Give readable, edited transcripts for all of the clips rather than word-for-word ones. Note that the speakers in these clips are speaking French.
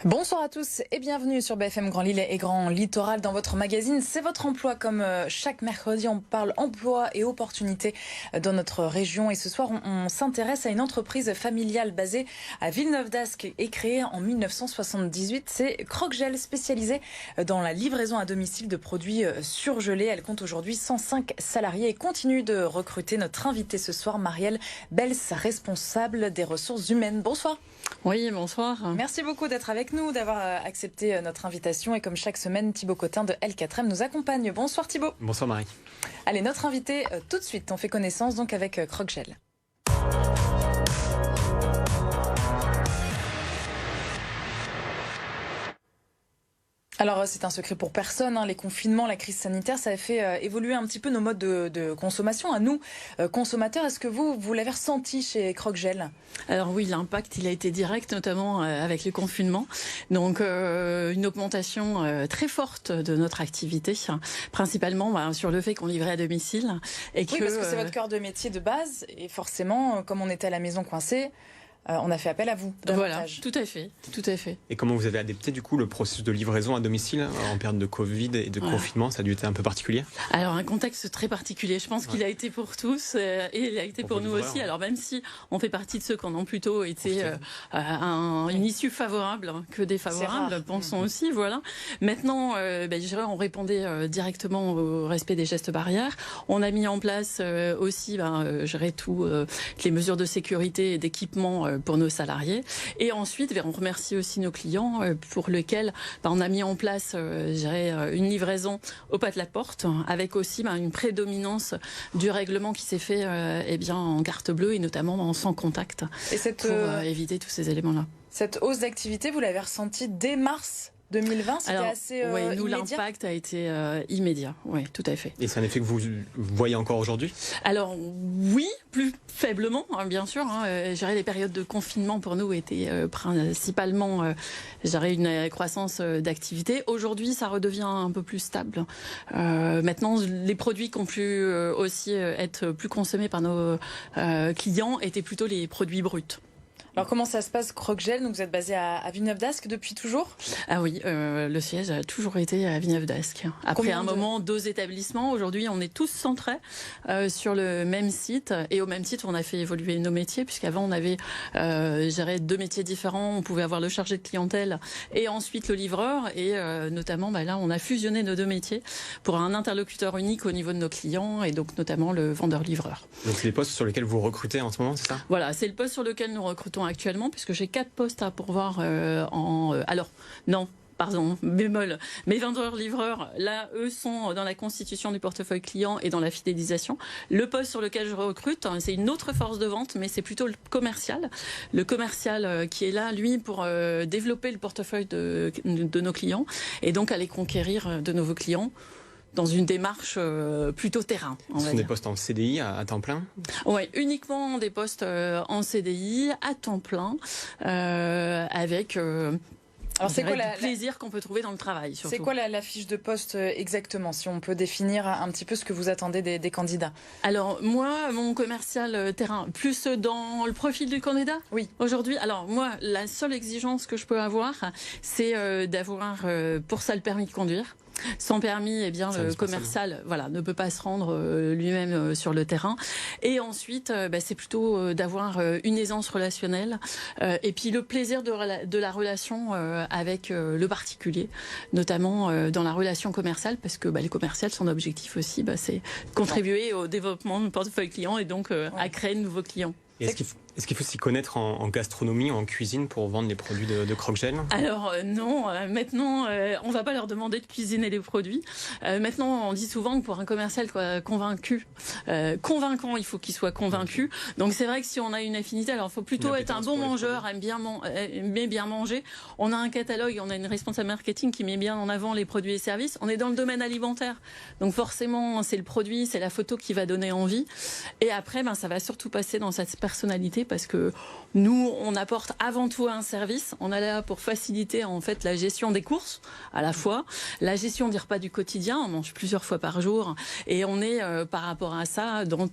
Bonsoir à tous et bienvenue sur BFM Grand Lille et Grand Littoral dans votre magazine. C'est votre emploi. Comme chaque mercredi, on parle emploi et opportunités dans notre région. Et ce soir, on s'intéresse à une entreprise familiale basée à Villeneuve-d'Ascq et créée en 1978. C'est Croque-Gel, spécialisée dans la livraison à domicile de produits surgelés. Elle compte aujourd'hui 105 salariés et continue de recruter. Notre invitée ce soir, Marielle Bels, responsable des ressources humaines. Bonsoir. Oui, bonsoir. Merci beaucoup d'être avec nous, d'avoir accepté notre invitation. Et comme chaque semaine, Thibaut Cotin de L4M nous accompagne. Bonsoir Thibaut. Bonsoir Marie. Allez, notre invité tout de suite. On fait connaissance donc avec Croque-Gel. Alors, c'est un secret pour personne, les confinements, la crise sanitaire, ça a fait évoluer un petit peu nos modes de consommation. À nous, consommateurs, est-ce que vous l'avez ressenti chez Croque-Gel ? Alors oui, l'impact, il a été direct, notamment avec le confinement. Donc, une augmentation très forte de notre activité, principalement sur le fait qu'on livrait à domicile. Oui, parce que c'est votre cœur de métier de base. Et forcément, comme on était à la maison coincés, on a fait appel à vous. Voilà, tout à fait, tout à fait. Et comment vous avez adapté du coup le processus de livraison à domicile en période de Covid et de confinement? Ça a dû être un peu particulier? Alors un contexte très particulier, je pense qu'il a été pour tous et il a été pour nous aussi. Alors même si on fait partie de ceux qui en ont plutôt été une issue favorable que défavorable, pensons aussi, voilà. Maintenant, je dirais, on répondait directement au respect des gestes barrières. On a mis en place aussi, les mesures de sécurité et d'équipement pour nos salariés. Et ensuite, on remercie aussi nos clients pour lesquels on a mis en place une livraison au pas de la porte, avec aussi une prédominance du règlement qui s'est fait en carte bleue et notamment sans contact, et pour éviter tous ces éléments-là. Cette hausse d'activité, vous l'avez ressentie dès mars 2020, c'était assez immédiat. Nous, l'impact a été immédiat, oui, tout à fait. Et c'est un effet que vous voyez encore aujourd'hui? Alors oui, plus faiblement, bien sûr. Les périodes de confinement pour nous étaient principalement une croissance d'activité. Aujourd'hui, ça redevient un peu plus stable. Maintenant, les produits qui ont pu aussi être plus consommés par nos clients étaient plutôt les produits bruts. Alors comment ça se passe, Croque-Gel? Donc vous êtes basé à Villeneuve-d'Ascq depuis toujours? Ah oui, le siège a toujours été à Villeneuve-d'Ascq. Après un moment, 2 établissements. Aujourd'hui, on est tous centrés sur le même site. Et au même titre, on a fait évoluer nos métiers, puisqu'avant, on avait 2 métiers différents. On pouvait avoir le chargé de clientèle et ensuite le livreur. Et notamment, là, on a fusionné nos 2 métiers pour un interlocuteur unique au niveau de nos clients, et donc notamment le vendeur-livreur. Donc c'est les postes sur lesquels vous recrutez en ce moment, c'est ça? Voilà, c'est le poste sur lequel nous recrutons actuellement, puisque j'ai 4 postes à pourvoir bémol. Mes vendeurs-livreurs, là, eux sont dans la constitution du portefeuille client et dans la fidélisation. Le poste sur lequel je recrute, c'est une autre force de vente, mais c'est plutôt le commercial. Le commercial qui est là, lui, pour développer le portefeuille de nos clients et donc aller conquérir de nouveaux clients dans une démarche plutôt terrain. Ce sont des postes en CDI à temps plein? Oui, uniquement des postes en CDI à temps plein, avec alors c'est quoi le plaisir qu'on peut trouver dans le travail. C'est quoi la fiche de poste exactement, si on peut définir un petit peu ce que vous attendez des candidats? Alors moi, mon commercial terrain, plus dans le profil du candidat. Oui. Aujourd'hui, alors moi, la seule exigence que je peux avoir, c'est d'avoir pour ça le permis de conduire. Sans permis, le commercial ne peut pas se rendre lui-même sur le terrain. Et ensuite, c'est plutôt d'avoir une aisance relationnelle et puis le plaisir de la relation avec le particulier, notamment dans la relation commerciale, parce que les commerciales, son objectif aussi, c'est contribuer au développement de portefeuille client et donc à créer de nouveaux clients. Est-ce qu'il faut s'y connaître en gastronomie, en cuisine pour vendre les produits de Croque-Gel? Alors non, maintenant on va pas leur demander de cuisiner les produits. Maintenant on dit souvent que pour un commercial convaincant, il faut qu'il soit convaincu. Donc c'est vrai que si on a une affinité, alors il faut plutôt être un bon mangeur, aimer bien manger. On a un catalogue, on a une responsable marketing qui met bien en avant les produits et services. On est dans le domaine alimentaire, donc forcément c'est le produit, c'est la photo qui va donner envie. Et après, ça va surtout passer dans cette personnalité, parce que nous, on apporte avant tout un service. On est là pour faciliter en fait la gestion des courses, à la fois la gestion des repas du quotidien. On mange plusieurs fois par jour et on est par rapport à ça dans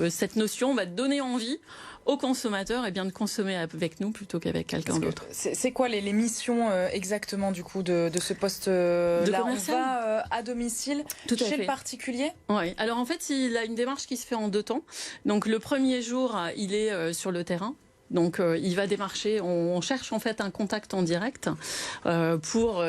cette notion de donner envie aux consommateurs de consommer avec nous plutôt qu'avec quelqu'un d'autre. C'est quoi les missions exactement du coup de ce poste-là? On va à domicile chez le particulier? Oui, alors en fait il a une démarche qui se fait en 2 temps. Donc le premier jour il est sur le terrain. Donc il va démarcher, on cherche en fait un contact en direct pour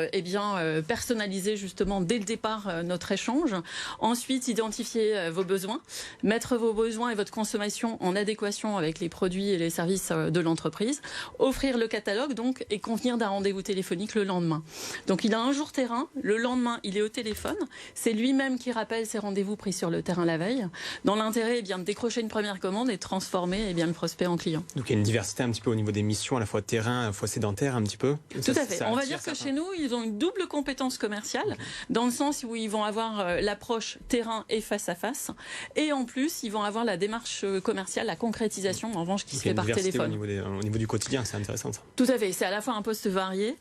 personnaliser justement dès le départ notre échange. Ensuite identifier vos besoins, mettre vos besoins et votre consommation en adéquation avec les produits et les services de l'entreprise, offrir le catalogue donc et convenir d'un rendez-vous téléphonique le lendemain. Donc il a un jour terrain, le lendemain il est au téléphone, c'est lui-même qui rappelle ses rendez-vous pris sur le terrain la veille, dans l'intérêt de décrocher une première commande et de transformer le prospect en client. Donc il y a une diversité un petit peu au niveau des missions, à la fois terrain, à la fois sédentaire un petit peu. Tout à fait. On va dire que chez nous, ils ont une double compétence commerciale, dans le sens où ils vont avoir l'approche terrain et face à face, et en plus, ils vont avoir la démarche commerciale, la concrétisation, en revanche, qui se fait par téléphone. Au niveau du quotidien, c'est intéressant ça. Tout à fait. C'est à la fois un poste varié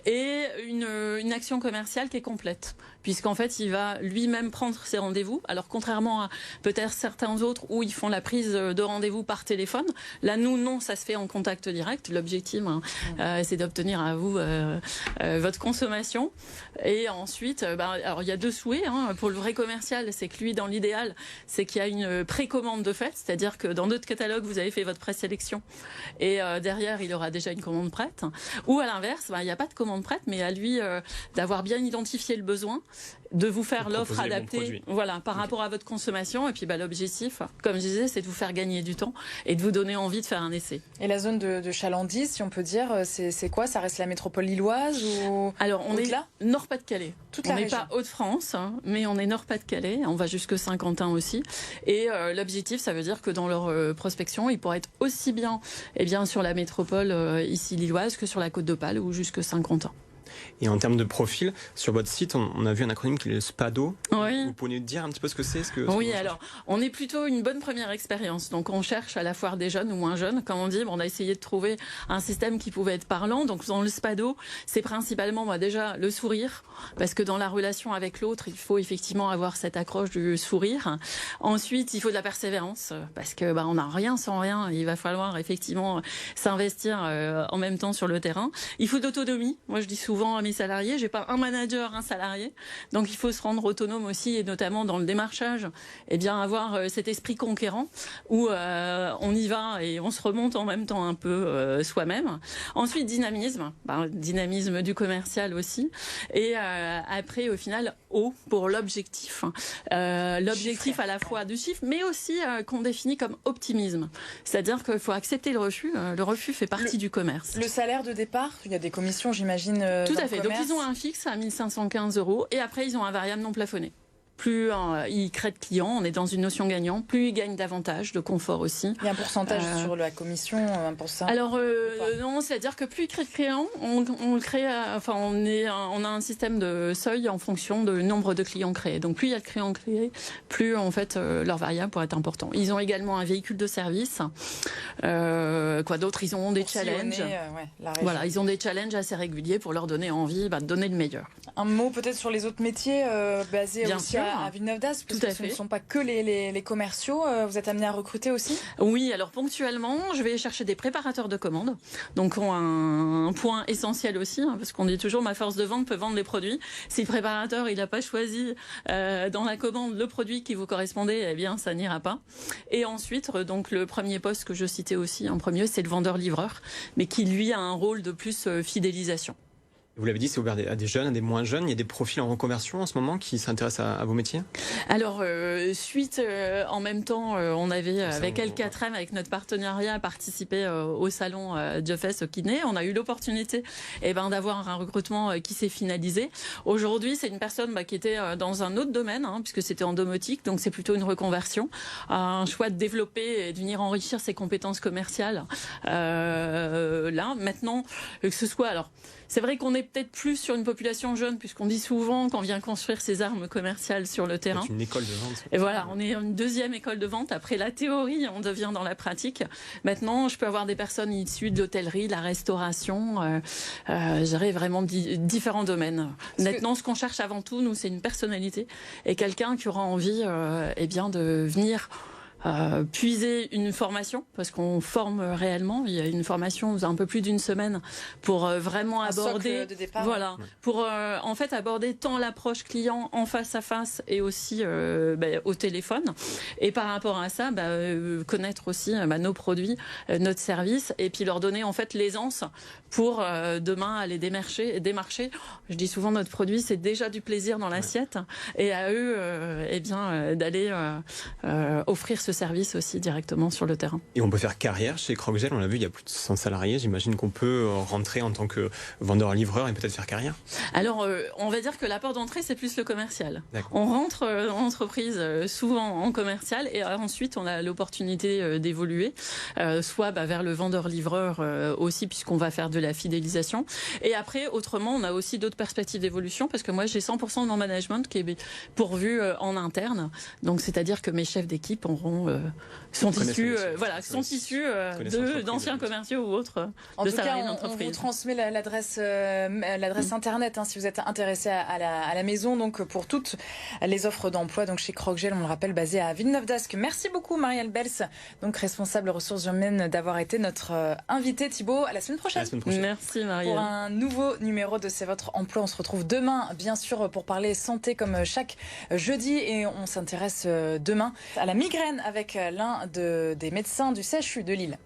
et une action commerciale qui est complète, puisqu'en fait, il va lui-même prendre ses rendez-vous. Alors, contrairement à peut-être certains autres où ils font la prise de rendez-vous par téléphone, là, nous, non, ça se fait en contact direct. L'objectif, c'est d'obtenir à vous votre consommation. Et ensuite, alors il y a 2 souhaits. Pour le vrai commercial, c'est que lui, dans l'idéal, c'est qu'il y a une précommande de fait, c'est-à-dire que dans notre catalogue, vous avez fait votre présélection et derrière, il aura déjà une commande prête. Ou à l'inverse, il n'y a pas de commande prête, mais à lui d'avoir bien identifié le besoin, de vous faire l'offre adaptée, par rapport à votre consommation. Et puis l'objectif, comme je disais, c'est de vous faire gagner du temps et de vous donner envie de faire un essai. Et la zone de chalandise, si on peut dire, c'est quoi? Ça reste la métropole lilloise ou... Alors on est Nord-Pas-de-Calais. On n'est pas Hauts-de-France, mais on est Nord-Pas-de-Calais. On va jusque Saint-Quentin aussi. Et l'objectif, ça veut dire que dans leur prospection, ils pourraient être aussi bien, sur la métropole ici lilloise que sur la Côte d'Opale ou jusque Saint-Quentin. Et en termes de profil, sur votre site, on a vu un acronyme qui est le SPADO. Oui. Vous pouvez nous dire un petit peu ce que c'est? Oui, alors, on est plutôt une bonne première expérience. Donc, on cherche à la fois des jeunes ou moins jeunes. Comme on dit, on a essayé de trouver un système qui pouvait être parlant. Donc, dans le SPADO, c'est principalement déjà le sourire. Parce que dans la relation avec l'autre, il faut effectivement avoir cette accroche du sourire. Ensuite, il faut de la persévérance. Parce que on n'a rien sans rien. Il va falloir effectivement s'investir en même temps sur le terrain. Il faut de l'autonomie. Moi, je dis souvent à mes salariés, j'ai pas un manager, un salarié. Donc, il faut se rendre autonome aussi, et notamment dans le démarchage, avoir cet esprit conquérant où on y va et on se remonte en même temps un peu soi-même. Ensuite, dynamisme du commercial aussi. Et après, au final, O pour l'objectif. L'objectif à la fois du chiffre, mais aussi qu'on définit comme optimisme. C'est-à-dire qu'il faut accepter le refus. Le refus fait partie du commerce. Le salaire de départ, il y a des commissions, j'imagine. Tout à fait. Donc, ils ont un fixe à 1 515 € et après, ils ont un variable non plafonné. Plus ils créent de clients, on est dans une notion gagnant, plus ils gagnent davantage de confort aussi. Il y a un pourcentage sur la commission, 1%? Alors non, c'est-à-dire que plus ils créent de clients, on a un système de seuil en fonction du nombre de clients créés. Donc plus il y a de clients créés, plus en fait leur variable pourrait être important. Ils ont également un véhicule de service. Quoi d'autre? Ils ont des challenges. Voilà, ils ont des challenges assez réguliers pour leur donner envie de donner le meilleur. Un mot peut-être sur les autres métiers basés aussi à Villeneuve-d'Ascq, parce que ce ne sont pas que les commerciaux. Vous êtes amené à recruter aussi? Oui, alors ponctuellement, je vais chercher des préparateurs de commandes. Donc un point essentiel aussi, parce qu'on dit toujours ma force de vente peut vendre les produits. Si le préparateur il n'a pas choisi dans la commande le produit qui vous correspondait, ça n'ira pas. Et ensuite, donc le premier poste que je citais aussi en premier, c'est le vendeur-livreur, mais qui lui a un rôle de plus fidélisation. Vous l'avez dit, c'est ouvert à des jeunes, à des moins jeunes. Il y a des profils en reconversion en ce moment qui s'intéressent à vos métiers? Alors, en même temps, on avait, avec L4M, avec notre partenariat, participé au salon Jeffes au Kiné. On a eu l'opportunité d'avoir un recrutement qui s'est finalisé. Aujourd'hui, c'est une personne qui était dans un autre domaine, puisque c'était en domotique, donc c'est plutôt une reconversion. Un choix de développer et de venir enrichir ses compétences commerciales. Là, maintenant, que ce soit... Alors, c'est vrai qu'on est peut-être plus sur une population jeune, puisqu'on dit souvent qu'on vient construire ses armes commerciales sur le terrain. C'est une école de vente. Et voilà, on est une deuxième école de vente. Après la théorie, on devient dans la pratique. Maintenant, je peux avoir des personnes issues de l'hôtellerie, de la restauration, j'aurais vraiment différents domaines. Maintenant, ce qu'on cherche avant tout, nous, c'est une personnalité et quelqu'un qui aura envie de venir puiser une formation, parce qu'on forme réellement. Il y a une formation un peu plus d'une semaine pour vraiment aborder, socle de départ. voilà, pour en fait aborder tant l'approche client en face à face et aussi au téléphone. Et par rapport à ça, connaître aussi nos produits, notre service, et puis leur donner en fait l'aisance pour demain aller démarcher. Je dis souvent, notre produit, c'est déjà du plaisir dans l'assiette, et à eux, d'aller offrir ce service aussi directement sur le terrain. Et on peut faire carrière chez Croque-Gel, on l'a vu, il y a plus de 100 salariés. J'imagine qu'on peut rentrer en tant que vendeur-livreur et peut-être faire carrière. Alors, on va dire que la porte d'entrée, c'est plus le commercial. On rentre dans l'entreprise souvent en commercial, et ensuite on a l'opportunité d'évoluer, soit vers le vendeur-livreur aussi, puisqu'on va faire de la fidélisation. Et après, autrement, on a aussi d'autres perspectives d'évolution, parce que moi, j'ai 100% de mon management qui est pourvu en interne. Donc, c'est-à-dire que mes chefs d'équipe sont issus d'anciens commerciaux ou autres de salariés d'entreprise. On vous transmet l'adresse internet si vous êtes intéressé à la maison, donc pour toutes les offres d'emploi, donc chez Croque-Gel, on le rappelle, basé à Villeneuve-d'Ascq. Merci beaucoup Marielle Bels, donc responsable ressources humaines, d'avoir été notre invité. Thibaut, à la semaine prochaine. Merci Marielle. Pour un nouveau numéro de C'est votre emploi, on se retrouve demain, bien sûr, pour parler santé comme chaque jeudi, et on s'intéresse demain à la migraine avec l'un des médecins du CHU de Lille.